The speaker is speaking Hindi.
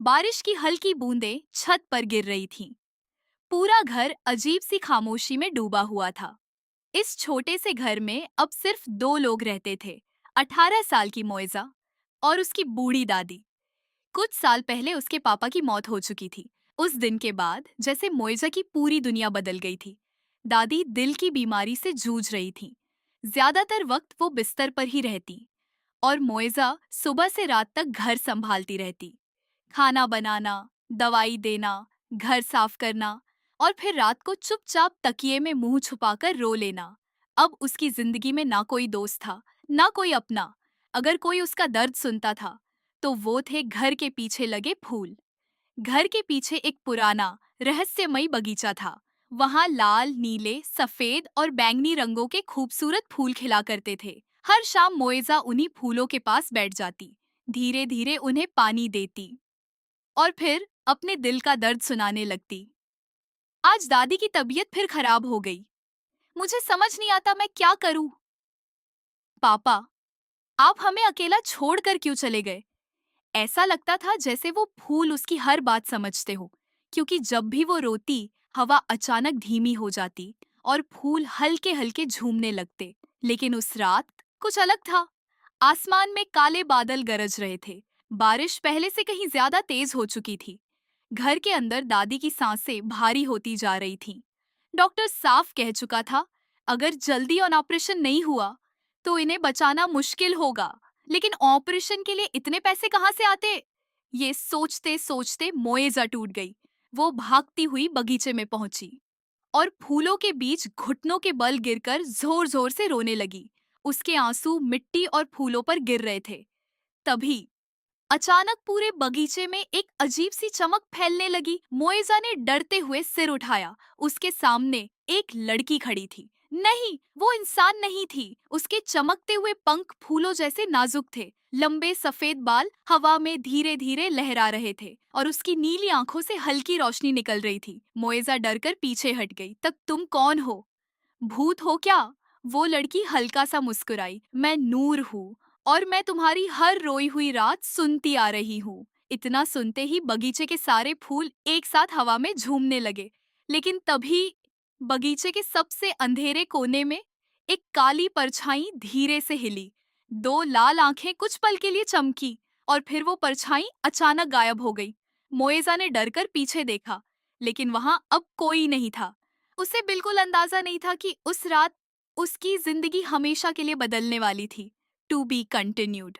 बारिश की हल्की बूंदें छत पर गिर रही थीं। पूरा घर अजीब सी खामोशी में डूबा हुआ था। इस छोटे से घर में अब सिर्फ दो लोग रहते थे, 18 साल की मोइजा और उसकी बूढ़ी दादी। कुछ साल पहले उसके पापा की मौत हो चुकी थी। उस दिन के बाद जैसे मोइजा की पूरी दुनिया बदल गई थी। दादी दिल की बीमारी से जूझ रही थी। ज्यादातर वक्त वो बिस्तर पर ही रहती और मोइजा सुबह से रात तक घर संभालती रहती। खाना बनाना, दवाई देना, घर साफ करना और फिर रात को चुपचाप तकिए में मुंह छुपाकर रो लेना। अब उसकी जिंदगी में ना कोई दोस्त था, ना कोई अपना। अगर कोई उसका दर्द सुनता था, तो वो थे घर के पीछे लगे फूल। घर के पीछे एक पुराना, रहस्यमयी बगीचा था। वहाँ लाल, नीले, सफेद और बैंगनी रंगों के खूबसूरत फूल खिला करते थे। हर शाम मोइजा उन्हीं फूलों के पास बैठ जाती, धीरे धीरे उन्हें पानी देती और फिर अपने दिल का दर्द सुनाने लगती। आज दादी की तबीयत फिर खराब हो गई। मुझे समझ नहीं आता मैं क्या करूं। पापा, आप हमें अकेला छोड़कर क्यों चले गए? ऐसा लगता था जैसे वो फूल उसकी हर बात समझते हो, क्योंकि जब भी वो रोती, हवा अचानक धीमी हो जाती और फूल हल्के हल्के झूमने लगते। लेकिन उस रात कुछ अलग था। आसमान में काले बादल गरज रहे थे। बारिश पहले से कहीं ज्यादा तेज हो चुकी थी। घर के अंदर दादी की सांसें भारी होती जा रही थीं। डॉक्टर साफ कह चुका था, अगर जल्दी ऑपरेशन नहीं हुआ, तो इन्हें बचाना मुश्किल होगा। लेकिन ऑपरेशन के लिए इतने पैसे कहाँ से आते? ये सोचते सोचते मोएजा टूट गई। वो भागती हुई बगीचे में पहुंची और फूलों के बीच घुटनों के बल गिरकर जोर जोर से रोने लगी। उसके आंसू मिट्टी और फूलों पर गिर रहे थे। तभी अचानक पूरे बगीचे में एक अजीब सी चमक फैलने लगी। मोएजा ने डरते हुए सिर उठाया। उसके सामने एक लड़की खड़ी थी। नहीं, वो इंसान नहीं थी। उसके चमकते हुए पंख फूलों जैसे नाजुक थे। लंबे सफेद बाल हवा में धीरे धीरे लहरा रहे थे और उसकी नीली आंखों से हल्की रोशनी निकल रही थी। मोएजा डरकर पीछे हट गई। तब तुम कौन हो? भूत हो क्या? वो लड़की हल्का सा मुस्कुराई। मैं नूर हूँ और मैं तुम्हारी हर रोई हुई रात सुनती आ रही हूँ। इतना सुनते ही बगीचे के सारे फूल एक साथ हवा में झूमने लगे। लेकिन तभी बगीचे के सबसे अंधेरे कोने में एक काली परछाई धीरे से हिली। दो लाल आंखें कुछ पल के लिए चमकी और फिर वो परछाई अचानक गायब हो गई। मोएजा ने डरकर पीछे देखा, लेकिन वहां अब कोई नहीं था। उसे बिल्कुल अंदाजा नहीं था कि उस रात उसकी जिंदगी हमेशा के लिए बदलने वाली थी। To be continued.